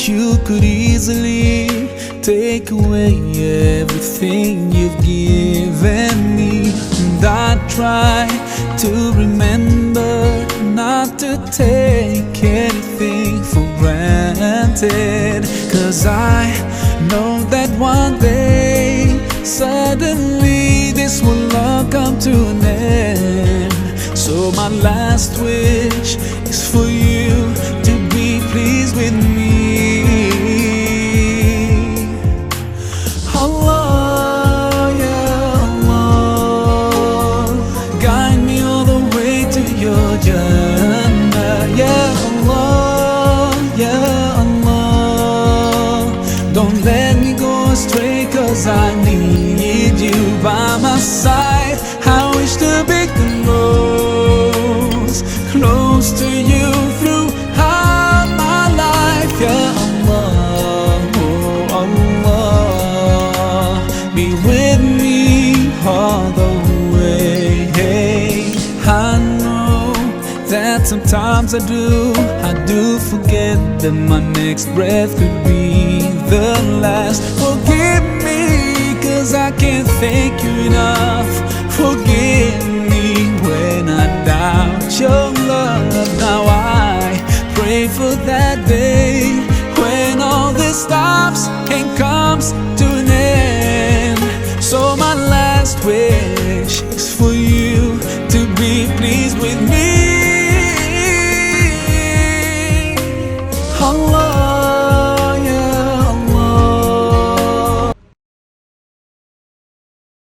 You could easily take away everything you've given me. And I try to remember not to take anything for granted, 'cause I know that one day suddenly this will all come to an end. So my last wish is for you to be pleased with me. Allah, yeah, Allah, guide me all the way to your Jannah. Yeah, Allah, yeah, Allah, don't let me go astray, 'cause I need you by my side. I wish to be close to you throughout my life. Yeah, Allah, oh Allah, be with me all the way. I know that sometimes I do forget that my next breath could be the last. Forgive me, 'cause I can't thank you enough. Forgive me when I doubt your love. Now I pray for that day when all this stops and comes to an end. So my last wish